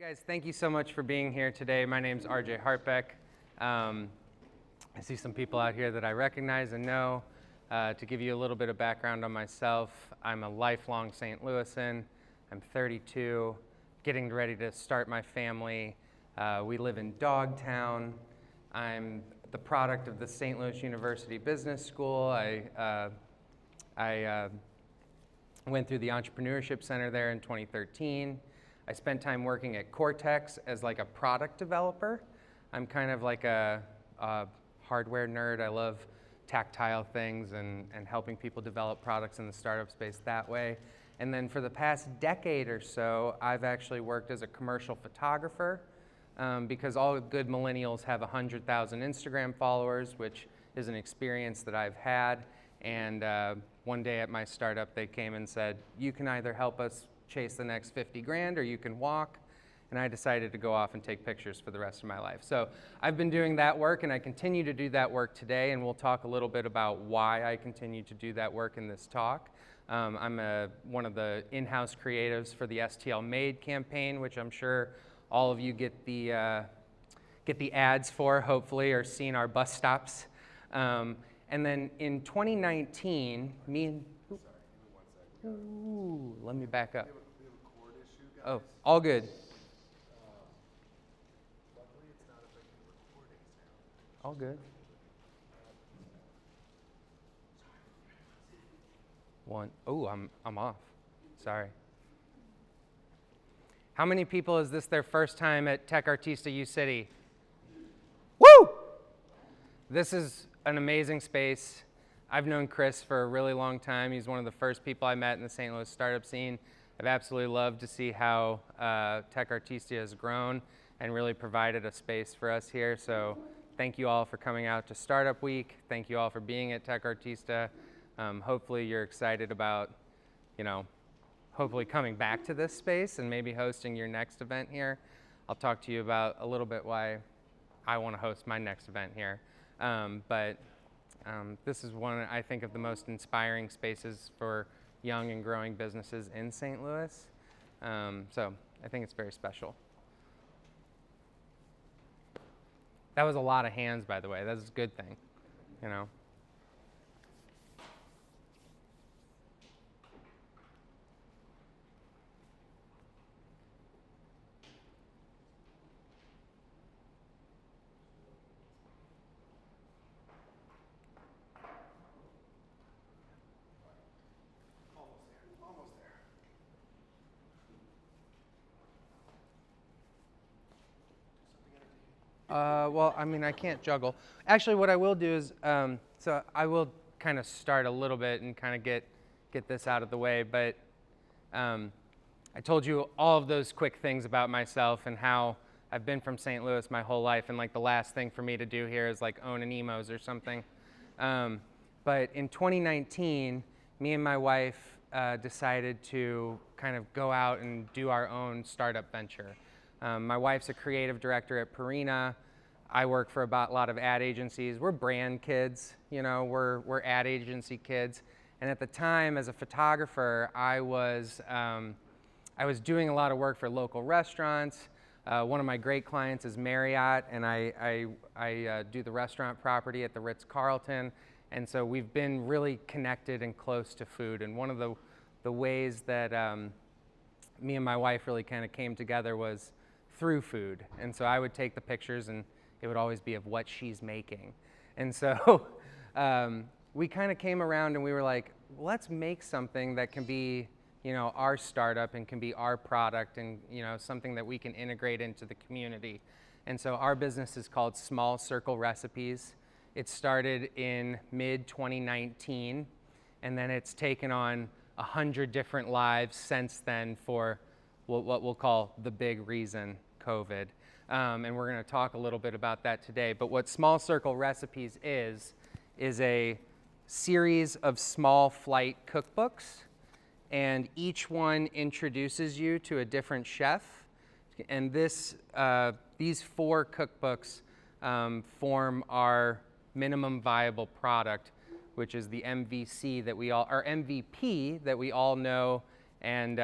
Guys, thank you so much for being here today. My name's RJ Hartbeck. I see some people out here that I recognize and know. To give you a little bit of background on myself, I'm a lifelong St. Louisan. I'm 32, getting ready to start my family. We live in Dogtown. I'm the product of the St. Louis University Business School. I went through the Entrepreneurship Center there in 2013. I spent time working at Cortex as like a product developer. I'm kind of like a hardware nerd. I love tactile things and helping people develop products in the startup space that way. And then for the past decade or so, I've actually worked as a commercial photographer because all good millennials have 100,000 Instagram followers, which is an experience that I've had. And one day at my startup, they came and said, you can either help us chase the next 50 grand or you can walk. And I decided to go off and take pictures for the rest of my life. So I've been doing that work and I continue to do that work today, and we'll talk a little bit about why I continue to do that work in this talk. I'm one of the in-house creatives for the STL Made campaign, which I'm sure all of you get the ads for, hopefully, or seen our bus stops. And then in 2019, me and... Ooh, let me back up. We have a cord issue, guys. Oh, all good. Luckily, it's not affecting the recording sound. All good. One. Oh, I'm off. Sorry. How many people is this their first time at Tech Artista U City? Woo! This is an amazing space. I've known Chris for a really long time. He's one of the first people I met in the St. Louis startup scene. I've absolutely loved to see how Tech Artista has grown and really provided a space for us here. So thank you all for coming out to Startup Week. Thank you all for being at Tech Artista. Hopefully you're excited about, hopefully coming back to this space and maybe hosting your next event here. I'll talk to you about a little bit why I want to host my next event here. This is one, I think, of the most inspiring spaces for young and growing businesses in St. Louis. So I think it's very special. That was a lot of hands, by the way. That's a good thing, Almost there. Well, I mean, I can't juggle. Actually, what I will do is, so I will kind of start a little bit and kind of get this out of the way, but I told you all of those quick things about myself and how I've been from St. Louis my whole life, and like the last thing for me to do here is like own an emos or something. But in 2019, me and my wife decided to kind of go out and do our own startup venture. My wife's a creative director at Purina. I work for a lot of ad agencies. We're brand kids, we're ad agency kids. And at the time, as a photographer, I was doing a lot of work for local restaurants. One of my great clients is Marriott, and I do the restaurant property at the Ritz-Carlton. And so we've been really connected and close to food. And one of the ways that me and my wife really kind of came together was through food. And so I would take the pictures and it would always be of what she's making. And so we kind of came around and we were like, let's make something that can be, our startup and can be our product and, something that we can integrate into the community. And so our business is called Small Circle Recipes. It started in mid-2019, and then it's taken on 100 different lives since then for what we'll call the big reason, COVID. And we're going to talk a little bit about that today. But what Small Circle Recipes is a series of small flight cookbooks, and each one introduces you to a different chef. And these 4 cookbooks form our minimum viable product, which is the MVC that we all, or MVP that we all know and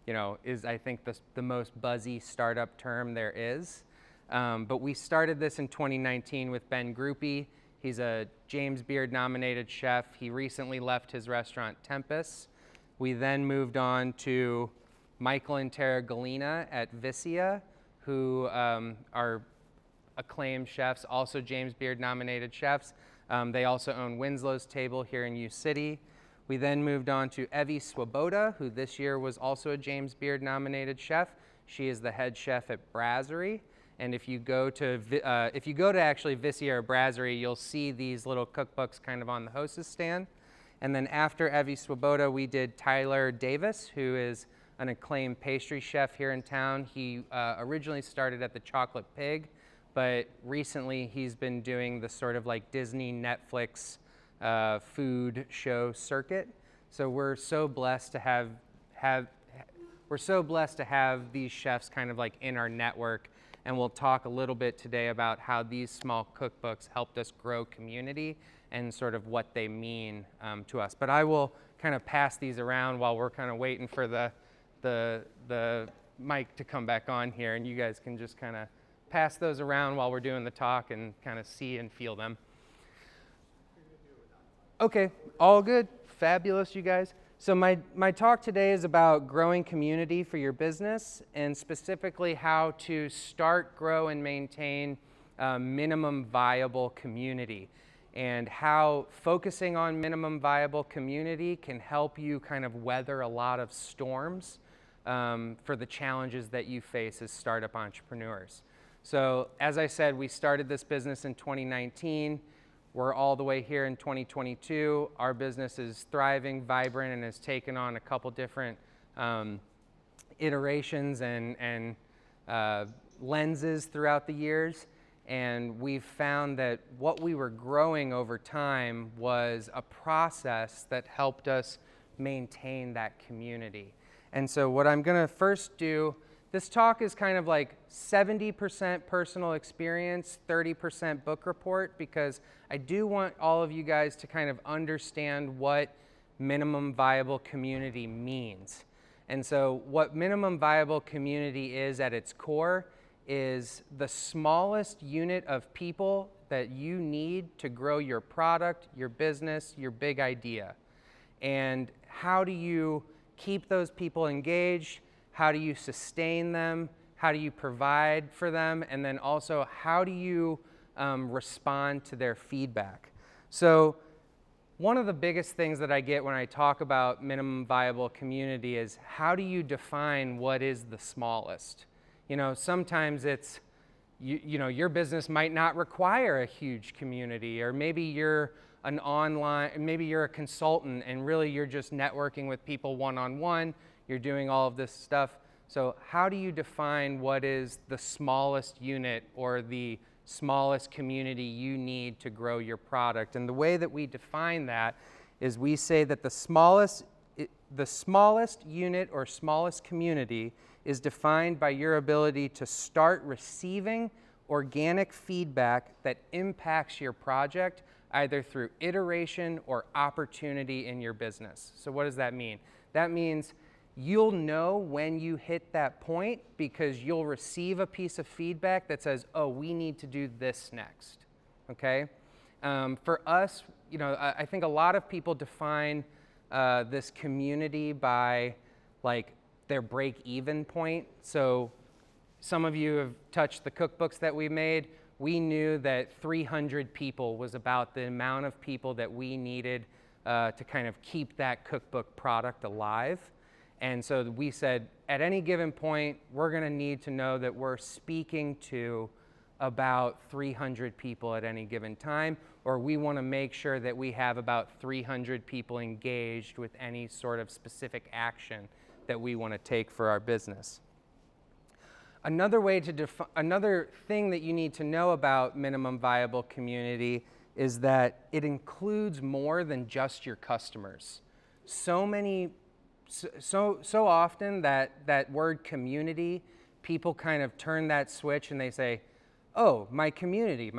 is I think the most buzzy startup term there is. But we started this in 2019 with Ben Groupie. He's a James Beard nominated chef. He recently left his restaurant Tempest. We then moved on to Michael and Tara Galina at Vicia, who are acclaimed chefs, also James Beard nominated chefs. They also own Winslow's Table here in U City. We then moved on to STLSWK, who this year was also a James Beard nominated chef. She is the head chef at Brasserie. And if you go to actually Vicia or Brasserie, you'll see these little cookbooks kind of on the hostess stand. And then after STLSWK, we did Tyler Davis, who is an acclaimed pastry chef here in town. He originally started at the Chocolate Pig, but recently he's been doing the sort of like Disney, Netflix food show circuit. So we're so blessed to have these chefs kind of like in our network. And we'll talk a little bit today about how these small cookbooks helped us grow community and sort of what they mean to us. But I will kind of pass these around while we're kind of waiting for the mic to come back on here, and you guys can just kind of pass those around while we're doing the talk and kind of see and feel them. Okay, all good, fabulous, you guys. So my talk today is about growing community for your business, and specifically how to start, grow, and maintain minimum viable community, and how focusing on minimum viable community can help you kind of weather a lot of storms for the challenges that you face as startup entrepreneurs. So as I said, we started this business in 2019. We're all the way here in 2022. Our business is thriving, vibrant, and has taken on a couple different iterations and lenses throughout the years. And we've found that what we were growing over time was a process that helped us maintain that community. And so what I'm gonna first do, this talk is kind of like 70% personal experience, 30% book report, because I do want all of you guys to kind of understand what minimum viable community means. And so what minimum viable community is at its core is the smallest unit of people that you need to grow your product, your business, your big idea. And how do you keep those people engaged? How do you sustain them? How do you provide for them? And then also, how do you respond to their feedback? So one of the biggest things that I get when I talk about minimum viable community is, how do you define what is the smallest? Sometimes it's, your business might not require a huge community, or maybe you're maybe you're a consultant and really you're just networking with people one-on-one. You're doing all of this stuff. So how do you define what is the smallest unit or the smallest community you need to grow your product? And the way that we define that is we say that the smallest unit or smallest community is defined by your ability to start receiving organic feedback that impacts your project, either through iteration or opportunity in your business. So what does that mean? That means you'll know when you hit that point because you'll receive a piece of feedback that says, oh, we need to do this next, okay? For us, I think a lot of people define this community by like their break-even point. So some of you have touched the cookbooks that we made. We knew that 300 people was about the amount of people that we needed to kind of keep that cookbook product alive. And so we said, at any given point, we're going to need to know that we're speaking to about 300 people at any given time, or we want to make sure that we have about 300 people engaged with any sort of specific action that we want to take for our business. Another thing that you need to know about minimum viable community is that it includes more than just your customers. So often that word community, people kind of turn that switch and they say, oh, my community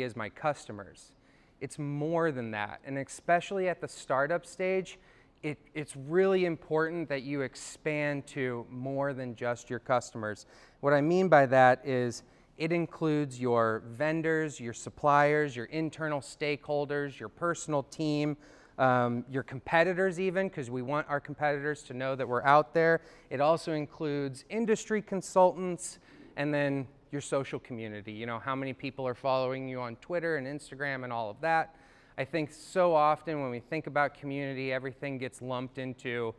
is my customers. It's more than that. And especially at the startup stage, it's really important that you expand to more than just your customers. What I mean by that is it includes your vendors, your suppliers, your internal stakeholders, your personal team, your competitors even, because we want our competitors to know that we're out there. It also includes industry consultants, and then your social community. You know, how many people are following you on Twitter and Instagram and all of that. I think so often when we think about community, everything gets lumped into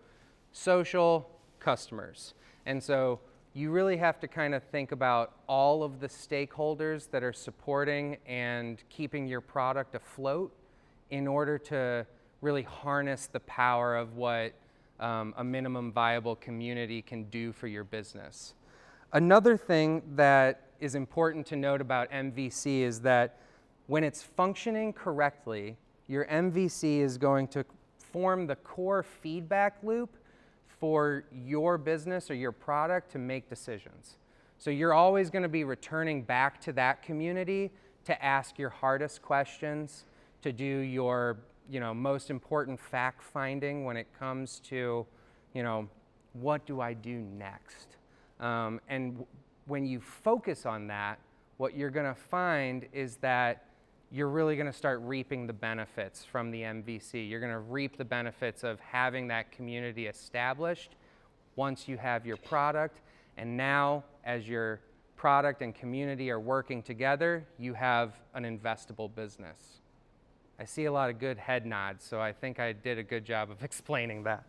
social, customers. And so you really have to kind of think about all of the stakeholders that are supporting and keeping your product afloat in order to really harness the power of what a minimum viable community can do for your business. Another thing that is important to note about MVC is that when it's functioning correctly, your MVC is going to form the core feedback loop for your business or your product to make decisions. So you're always going to be returning back to that community to ask your hardest questions, to do your most important fact finding when it comes to, what do I do next? And when you focus on that, what you're going to find is that you're really going to start reaping the benefits from the MVC. You're going to reap the benefits of having that community established once you have your product. And now, as your product and community are working together, you have an investable business. I see a lot of good head nods, so I think I did a good job of explaining that.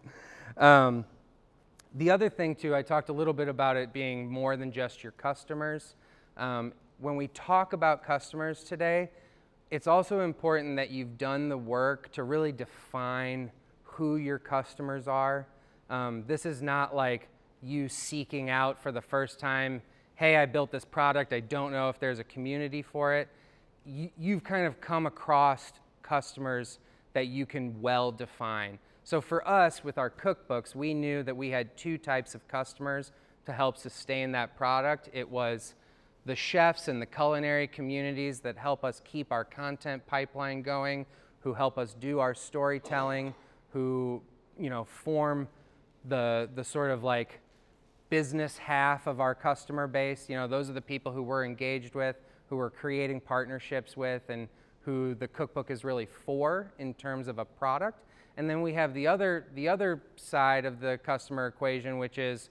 The other thing, too, I talked a little bit about it being more than just your customers. When we talk about customers today, it's also important that you've done the work to really define who your customers are. This is not like you seeking out for the first time, hey, I built this product, I don't know if there's a community for it. You've kind of come across customers that you can well define. So for us, with our cookbooks, we knew that we had two types of customers to help sustain that product. It was the chefs and the culinary communities that help us keep our content pipeline going, who help us do our storytelling, who form the sort of like business half of our customer base. Those are the people who we're engaged with, who we're creating partnerships with, and who the cookbook is really for in terms of a product. And then we have the other side of the customer equation, which is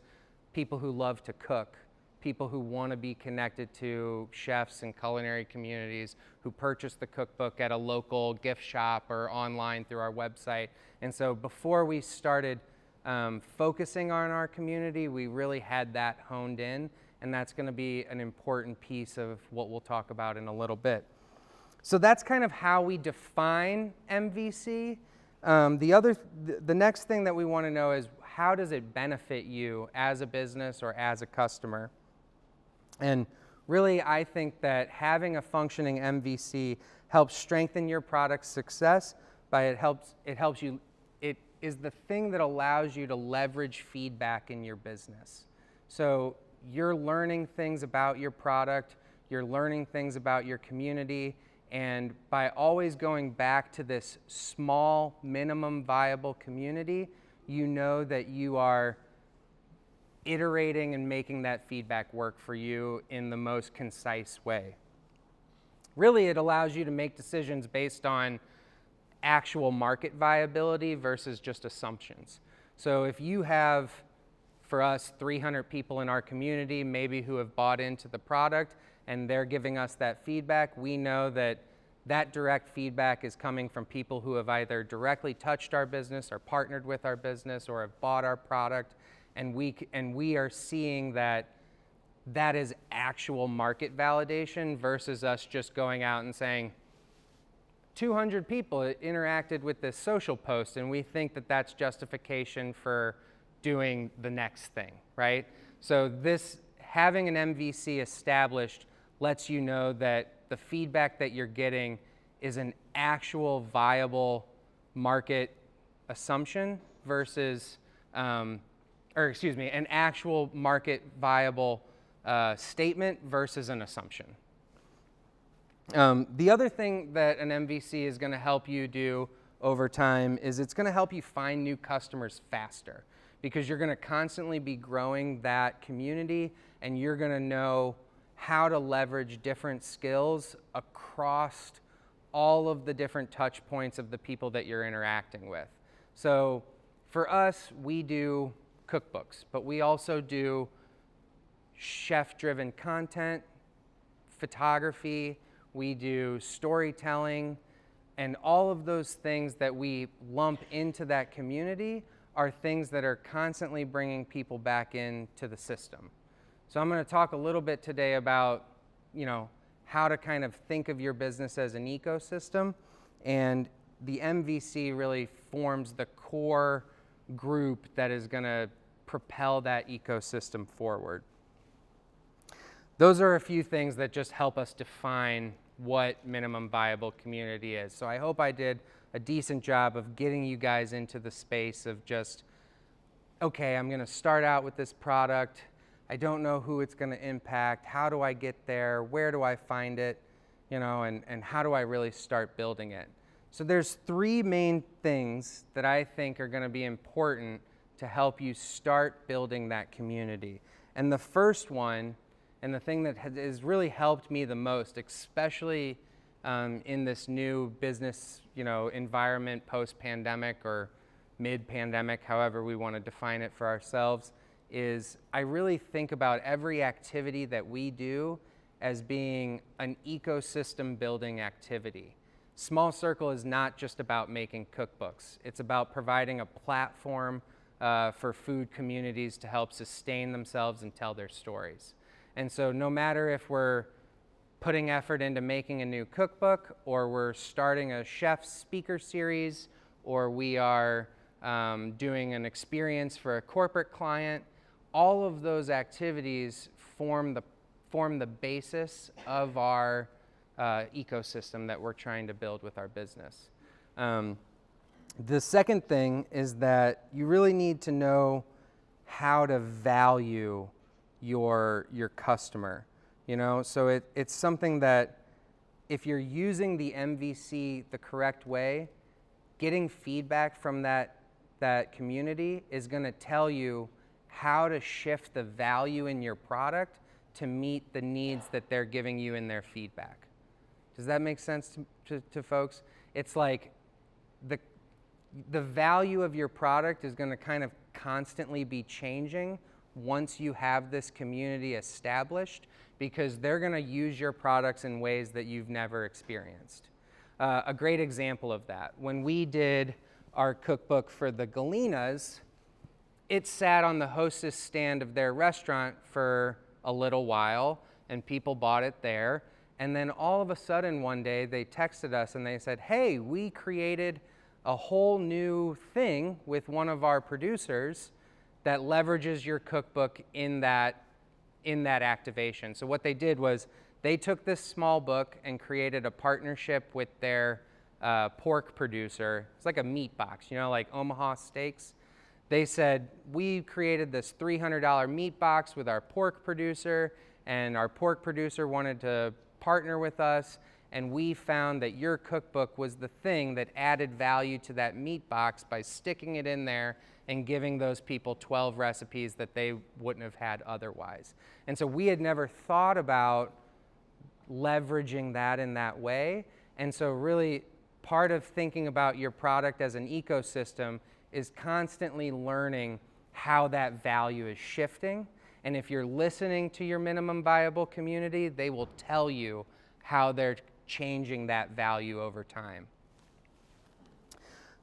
people who love to cook, people who want to be connected to chefs and culinary communities, who purchase the cookbook at a local gift shop or online through our website. And so before we started focusing on our community, we really had that honed in, and that's going to be an important piece of what we'll talk about in a little bit. So that's kind of how we define MVC. The next thing that we want to know is, how does it benefit you as a business or as a customer? And really, I think that having a functioning MVC helps strengthen your product's success, but it is the thing that allows you to leverage feedback in your business. So you're learning things about your product, you're learning things about your community, and by always going back to this small, minimum viable community, you know that you are iterating and making that feedback work for you in the most concise way. Really, it allows you to make decisions based on actual market viability versus just assumptions. So if you have, for us, 300 people in our community, maybe who have bought into the product, and they're giving us that feedback, we know that that direct feedback is coming from people who have either directly touched our business or partnered with our business or have bought our product, and we are seeing that is actual market validation versus us just going out and saying 200 people interacted with this social post, and we think that that's justification for doing the next thing, right? So having an MVC established lets you know that the feedback that you're getting is an actual viable market assumption versus, an actual market viable statement versus an assumption. The other thing that an MVC is going to help you do over time is it's going to help you find new customers faster, because you're going to constantly be growing that community, and you're going to know how to leverage different skills across all of the different touch points of the people that you're interacting with. So for us, we do cookbooks, but we also do chef-driven content, photography, we do storytelling, and all of those things that we lump into that community are things that are constantly bringing people back into the system. So I'm going to talk a little bit today about, how to kind of think of your business as an ecosystem, and the MVC really forms the core group that is going to propel that ecosystem forward. Those are a few things that just help us define what minimum viable community is. So I hope I did a decent job of getting you guys into the space of just, okay, I'm going to start out with this product. I don't know who it's going to impact. How do I get there? Where do I find it? And how do I really start building it? So there's 3 main things that I think are going to be important to help you start building that community. And the first one, and the thing that has really helped me the most, especially in this new business, environment post-pandemic or mid-pandemic, however we want to define it for ourselves, is I really think about every activity that we do as being an ecosystem building activity. Small Circle is not just about making cookbooks. It's about providing a platform for food communities to help sustain themselves and tell their stories. And so no matter if we're putting effort into making a new cookbook, or we're starting a chef speaker series, or we are doing an experience for a corporate client, all of those activities form the basis of our ecosystem that we're trying to build with our business. The second thing is that you really need to know how to value your customer. So it's something that if you're using the MVC the correct way, getting feedback from that community is going to tell you how to shift the value in your product to meet the needs that they're giving you in their feedback. Does that make sense to folks? It's like the value of your product is going to kind of constantly be changing once you have this community established, because they're going to use your products in ways that you've never experienced. A great example of that, when we did our cookbook for the Galenas, it sat on the hostess stand of their restaurant for a little while, and people bought it there. And then all of a sudden one day they texted us and they said, hey, we created a whole new thing with one of our producers that leverages your cookbook in that activation. So what they did was they took this small book and created a partnership with their pork producer. It's like a meat box, like Omaha Steaks. They said, we created this $300 meat box with our pork producer, and our pork producer wanted to partner with us, and we found that your cookbook was the thing that added value to that meat box by sticking it in there and giving those people 12 recipes that they wouldn't have had otherwise. And so we had never thought about leveraging that in that way. And so really part of thinking about your product as an ecosystem is constantly learning how that value is shifting. And if you're listening to your minimum viable community, they will tell you how they're changing that value over time.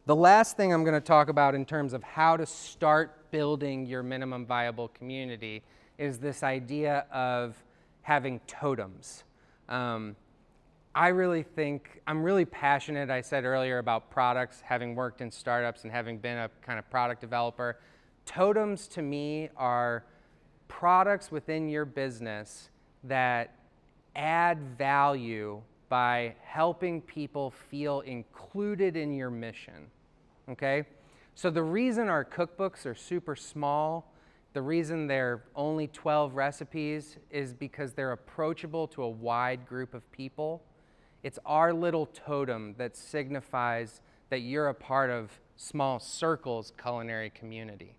The last thing I'm going to talk about in terms of how to start building your minimum viable community is this idea of having totems. I really think, I'm really passionate, I said earlier, about products, having worked in startups and having been a kind of product developer. Totems to me are products within your business that add value by helping people feel included in your mission, okay? So the reason our cookbooks are super small, the reason they're only 12 recipes is because they're approachable to a wide group of people. It's our little totem that signifies that you're a part of Small Circle's culinary community.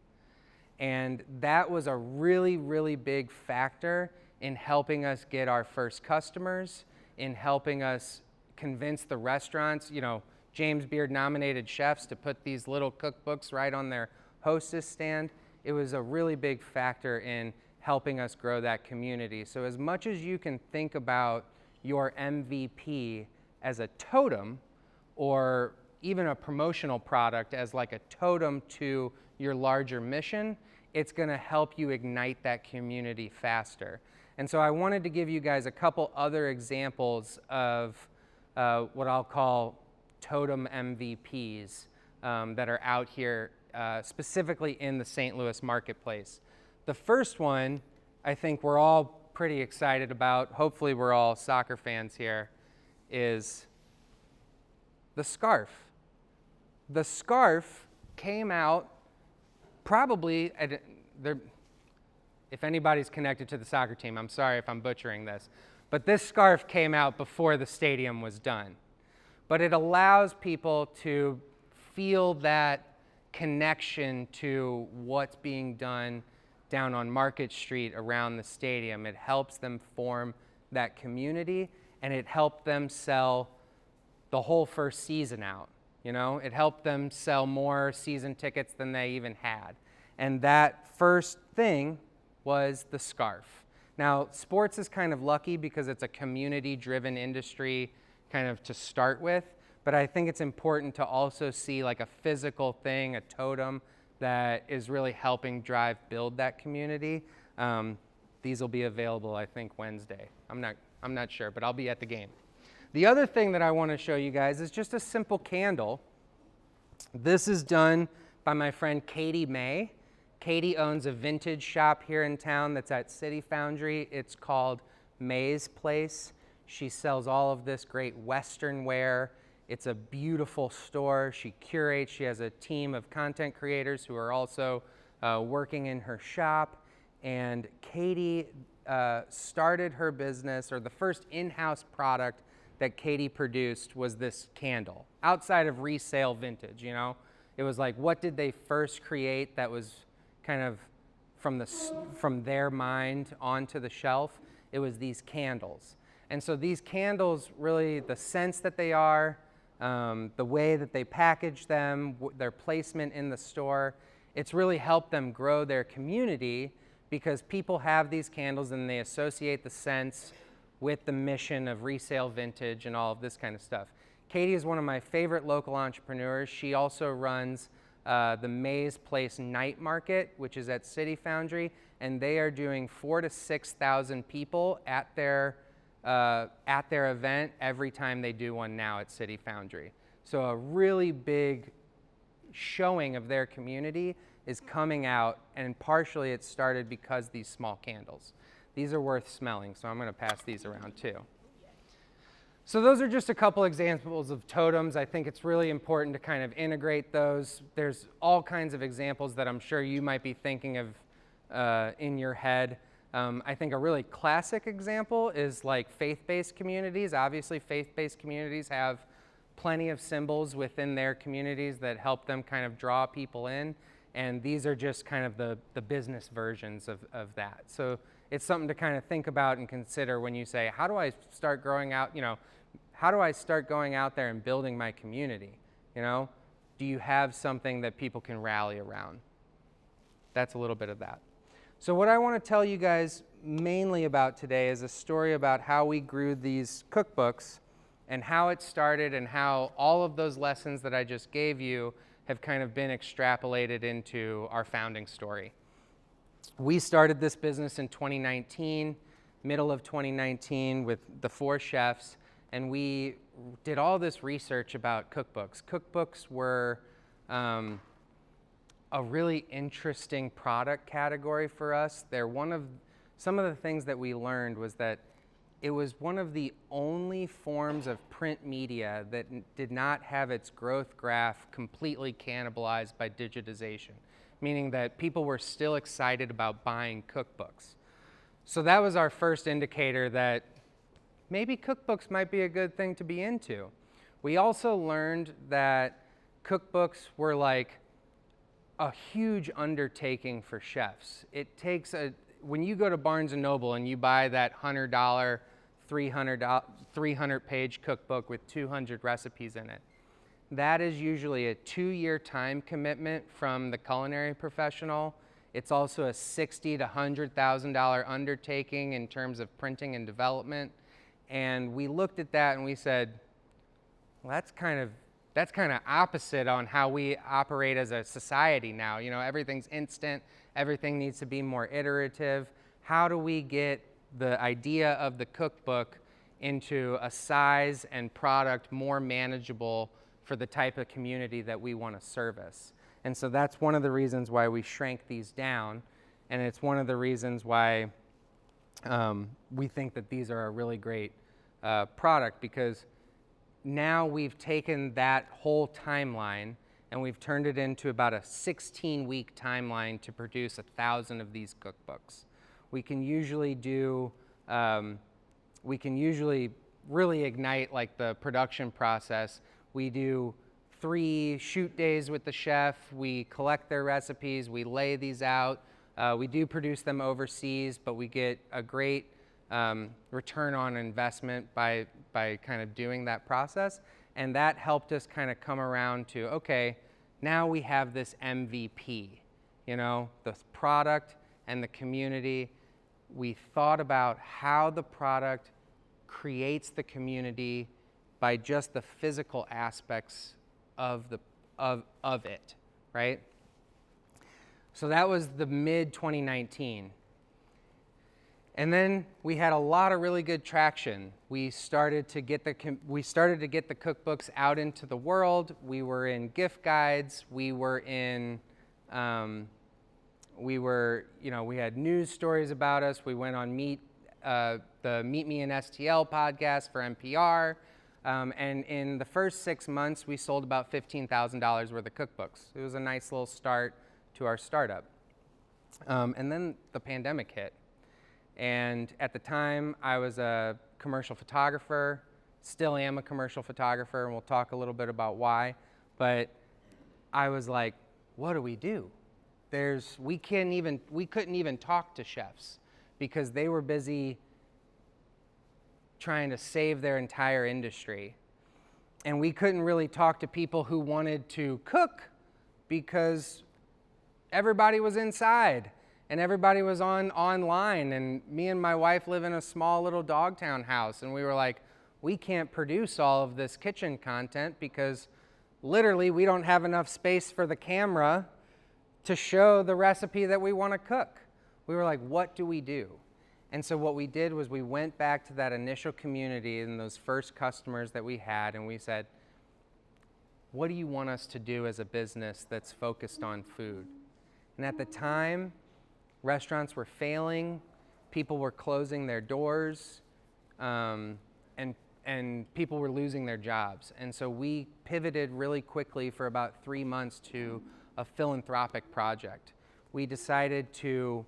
And that was a really, really big factor in helping us get our first customers, in helping us convince the restaurants, you know, James Beard nominated chefs to put these little cookbooks right on their hostess stand. It was a really big factor in helping us grow that community. So as much as you can think about your MVP as a totem, or even a promotional product as like a totem to your larger mission, it's going to help you ignite that community faster. And so I wanted to give you guys a couple other examples of what I'll call totem MVPs that are out here specifically in the St. Louis marketplace. The first one I think we're all pretty excited about, hopefully we're all soccer fans here, is the scarf. The scarf came out probably, if anybody's connected to the soccer team, I'm sorry if I'm butchering this, but this scarf came out before the stadium was done. But it allows people to feel that connection to what's being done down on Market Street around the stadium. It helps them form that community, and it helped them sell the whole first season out. You know, it helped them sell more season tickets than they even had. And that first thing was the scarf. Now, sports is kind of lucky because it's a community-driven industry kind of to start with, but I think it's important to also see like a physical thing, a totem that is really helping build that community. These will be available, I think, Wednesday. I'm not sure, but I'll be at the game. The other thing that I want to show you guys is just a simple candle. This is done by my friend Katie May. Katie owns a vintage shop here in town that's at City Foundry. It's called May's Place. She sells all of this great Western wear. It's a beautiful store. She curates. She has a team of content creators who are also working in her shop. And Katie started her business, or the first in-house product that Katie produced was this candle. Outside of resale vintage, you know? It was like, what did they first create that was kind of from their mind onto the shelf? It was these candles. And so these candles, really, the scents that they are, the way that they package them, their placement in the store, it's really helped them grow their community because people have these candles and they associate the scents with the mission of resale vintage and all of this kind of stuff. Katie is one of my favorite local entrepreneurs. She also runs the May's Place Night Market, which is at City Foundry, and they are doing 4,000 to 6,000 people at their event every time they do one now at City Foundry. So a really big showing of their community is coming out, and partially it started because these small candles. These are worth smelling, so I'm going to pass these around too. So those are just a couple examples of totems. I think it's really important to kind of integrate those. There's all kinds of examples that I'm sure you might be thinking of in your head. I think a really classic example is like faith-based communities. Obviously, faith-based communities have plenty of symbols within their communities that help them kind of draw people in, and these are just kind of the business versions of that. So it's something to kind of think about and consider when you say, how do I start growing out, you know, how do I start going out there and building my community? You know, do you have something that people can rally around? That's a little bit of that. So what I want to tell you guys mainly about today is a story about how we grew these cookbooks and how it started and how all of those lessons that I just gave you have kind of been extrapolated into our founding story. We started this business in 2019, middle of 2019, with the 4 chefs, and we did all this research about cookbooks. Cookbooks were a really interesting product category for us. Some of the things that we learned was that it was one of the only forms of print media that did not have its growth graph completely cannibalized by digitization, meaning that people were still excited about buying cookbooks. So that was our first indicator that maybe cookbooks might be a good thing to be into. We also learned that cookbooks were like a huge undertaking for chefs. It takes when you go to Barnes & Noble and you buy that $100, 300 page cookbook with 200 recipes in it, that is usually a 2-year time commitment from the culinary professional. It's also a $60,000 to $100,000 undertaking in terms of printing and development. And we looked at that and we said, well, that's kind of opposite on how we operate as a society now. You know, everything's instant, everything needs to be more iterative. How do we get the idea of the cookbook into a size and product more manageable for the type of community that we want to service? And so that's one of the reasons why we shrank these down, and it's one of the reasons why we think that these are a really great product, because now we've taken that whole timeline and we've turned it into about a 16-week timeline to produce 1,000 of these cookbooks. We can usually really ignite like the production process. We do 3 shoot days with the chef, we collect their recipes, we lay these out. We do produce them overseas, but we get a great return on investment by kind of doing that process. And that helped us kind of come around to, okay, now we have this MVP, you know, the product and the community. We thought about how the product creates the community by just the physical aspects of it, right? So that was the mid 2019. And then we had a lot of really good traction. We started to get the cookbooks out into the world. We were in gift guides. We had news stories about us. We went on the Meet Me in STL podcast for NPR. And in the first 6 months, we sold about $15,000 worth of cookbooks. It was a nice little start to our startup. And then the pandemic hit. And at the time, I was a commercial photographer, still am a commercial photographer, and we'll talk a little bit about why. But I was like, what do we do? We couldn't even talk to chefs because they were busy trying to save their entire industry. And we couldn't really talk to people who wanted to cook because everybody was inside and everybody was online. And me and my wife live in a small little Dogtown house, and we were like, we can't produce all of this kitchen content because literally we don't have enough space for the camera to show the recipe that we want to cook. We were like, what do we do? And so what we did was we went back to that initial community and those first customers that we had, and we said, what do you want us to do as a business that's focused on food? And at the time, restaurants were failing, people were closing their doors, and people were losing their jobs. And so we pivoted really quickly for about 3 months to a philanthropic project. We decided to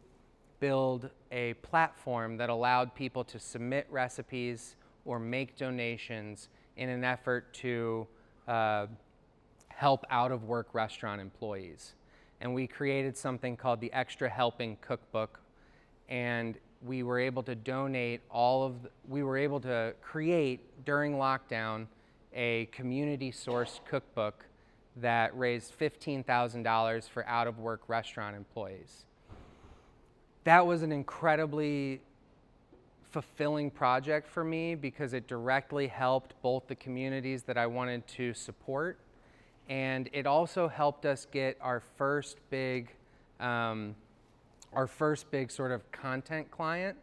build a platform that allowed people to submit recipes or make donations in an effort to help out-of-work restaurant employees. And we created something called the Extra Helping Cookbook, and we were able to create during lockdown a community-sourced cookbook that raised $15,000 for out-of-work restaurant employees. That was an incredibly fulfilling project for me because it directly helped both the communities that I wanted to support, and it also helped us get our first big sort of content client.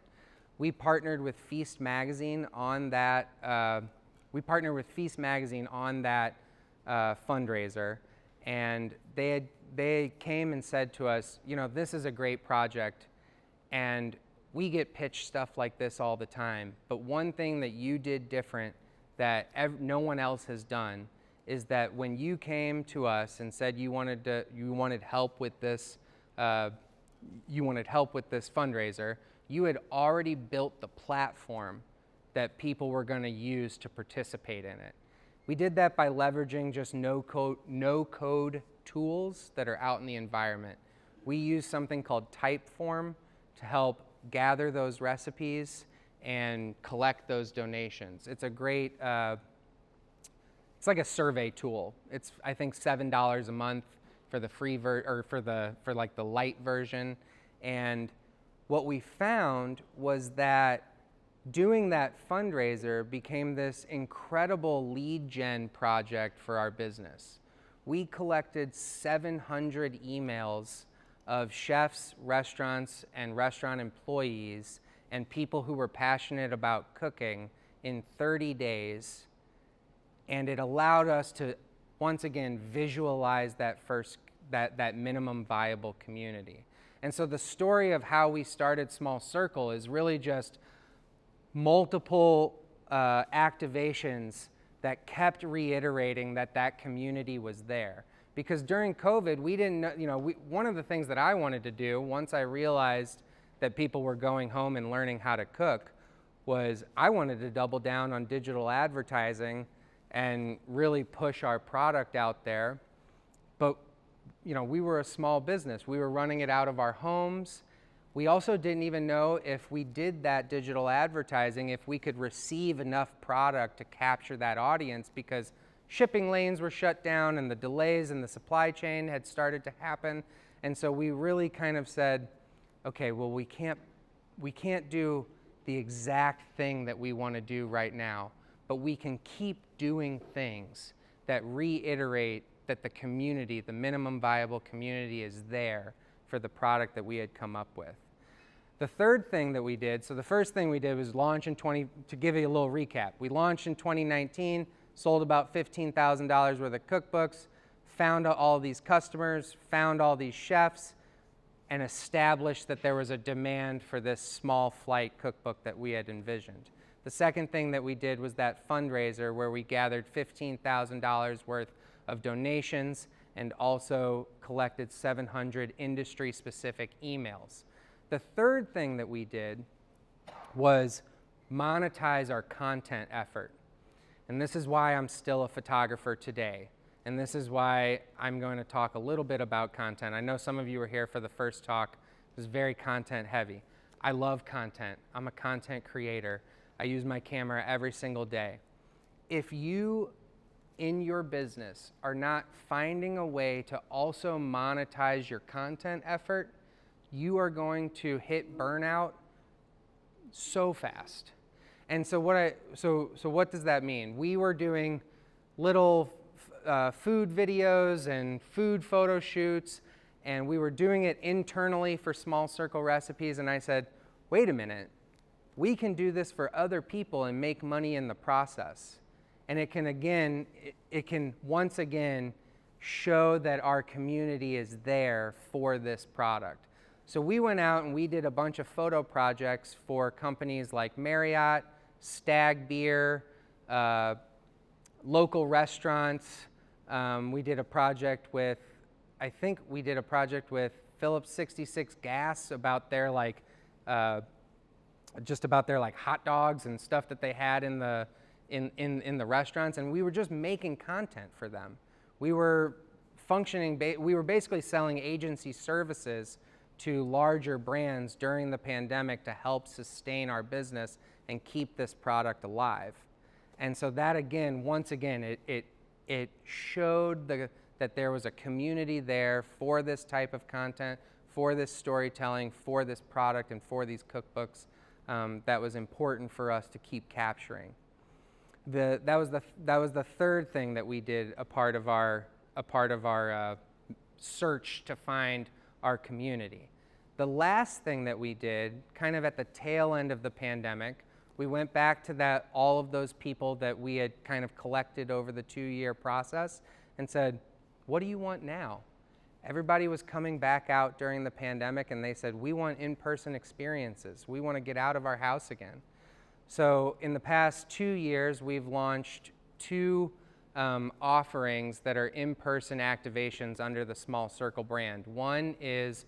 We partnered with Feast Magazine on that. Fundraiser, and they came and said to us, you know, this is a great project, and we get pitched stuff like this all the time. But one thing that you did different that no one else has done is that when you came to us and said you wanted help with this fundraiser, you had already built the platform that people were going to use to participate in it. We did that by leveraging just no code tools that are out in the environment. We use something called Typeform to help gather those recipes and collect those donations. It's a great, it's like a survey tool. It's, I think, $7 a month for the free for like the light version. And what we found was that doing that fundraiser became this incredible lead gen project for our business. We collected 700 emails of chefs, restaurants, and restaurant employees and people who were passionate about cooking in 30 days. And it allowed us to, once again, visualize that minimum viable community. And so the story of how we started Small Circle is really just multiple activations that kept reiterating that community was there. Because during COVID, we didn't know, one of the things that I wanted to do once I realized that people were going home and learning how to cook was I wanted to double down on digital advertising and really push our product out there. But we were a small business. We were running it out of our homes. We also didn't even know if we did that digital advertising, if we could receive enough product to capture that audience, because shipping lanes were shut down and the delays in the supply chain had started to happen. And so we really kind of said, okay, well, we can't do the exact thing that we want to do right now, but we can keep doing things that reiterate that the community, the minimum viable community, is there for the product that we had come up with. The third thing that we did, so the first thing we did was launch to give you a little recap. We launched in 2019, sold about $15,000 worth of cookbooks, found all these customers, found all these chefs, and established that there was a demand for this small flight cookbook that we had envisioned. The second thing that we did was that fundraiser where we gathered $15,000 worth of donations and also collected 700 industry-specific emails. The third thing that we did was monetize our content effort. And this is why I'm still a photographer today. And this is why I'm going to talk a little bit about content. I know some of you were here for the first talk. It was very content heavy. I love content. I'm a content creator. I use my camera every single day. If you, in your business, are not finding a way to also monetize your content effort, you are going to hit burnout so fast. And so what does that mean? We were doing little food videos and food photo shoots, and we were doing it internally for Small Circle Recipes, and I said, wait a minute, we can do this for other people and make money in the process. And it can once again show that our community is there for this product. So we went out and we did a bunch of photo projects for companies like Marriott, Stag Beer, local restaurants. We did a project with, I think we did a project with Phillips 66 Gas about their just about their hot dogs and stuff that they had in the restaurants, and we were just making content for them. We were we were basically selling agency services to larger brands during the pandemic to help sustain our business and keep this product alive. And so that again, once again, it showed that there was a community there for this type of content, for this storytelling, for this product, and for these cookbooks that was important for us to keep capturing. That was the third thing that we did, a part of our search to find our community. The last thing that we did, kind of at the tail end of the pandemic, we went back to all of those people that we had kind of collected over the 2-year process and said, what do you want now? Everybody was coming back out during the pandemic and they said, we want in-person experiences. We want to get out of our house again. So in the past 2 years, we've launched 2 offerings that are in-person activations under the Small Circle brand. One is,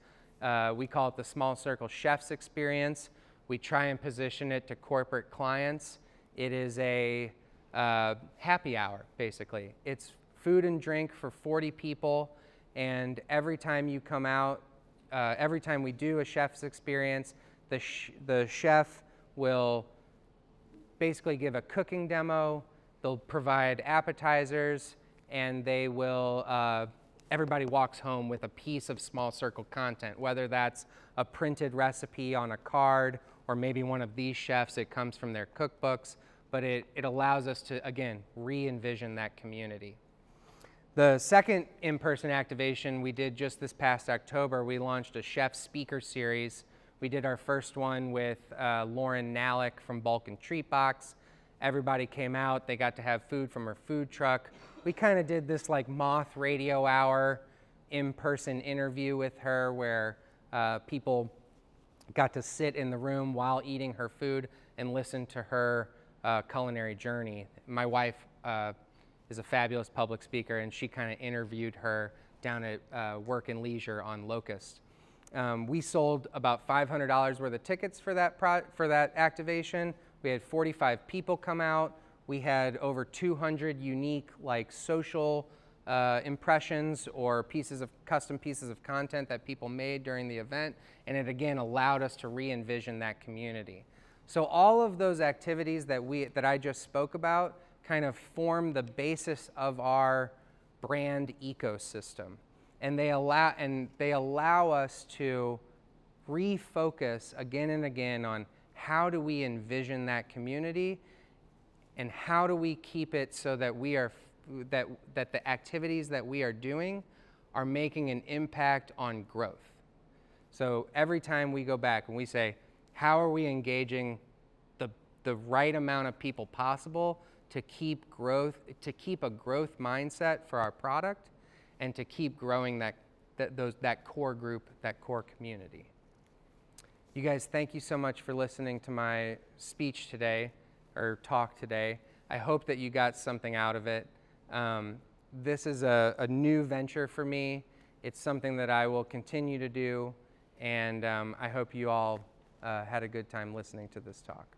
we call it the Small Circle Chef's Experience. We try and position it to corporate clients. It is a happy hour, basically. It's food and drink for 40 people, and every time you come out, every time we do a chef's experience, the chef will basically give a cooking demo, they'll provide appetizers, and they will, everybody walks home with a piece of small circle content, whether that's a printed recipe on a card, or maybe one of these chefs, it comes from their cookbooks, but it allows us to, again, re-envision that community. The second in-person activation we did just this past October, we launched a chef speaker series. We did our first one with Lauren Nalick from Bulk and Treat Box. Everybody came out, they got to have food from her food truck. We kind of did this like moth radio hour in-person interview with her where people got to sit in the room while eating her food and listen to her culinary journey. My wife is a fabulous public speaker, and she kind of interviewed her down at Work and Leisure on Locust. We sold about $500 worth of tickets for that activation. We had 45 people come out. We had over 200 unique like social impressions or custom pieces of content that people made during the event, and it again allowed us to re-envision that community. So all of those activities that I just spoke about kind of form the basis of our brand ecosystem, and they allow us to refocus again and again on how do we envision that community, and how do we keep it so that that the activities that we are doing are making an impact on growth. So every time we go back and we say, how are we engaging the right amount of people possible to keep a growth mindset for our product, and to keep growing that core group, that core community. You guys, thank you so much for listening to my speech today, or talk today. I hope that you got something out of it. This is a new venture for me. It's something that I will continue to do, and I hope you all had a good time listening to this talk.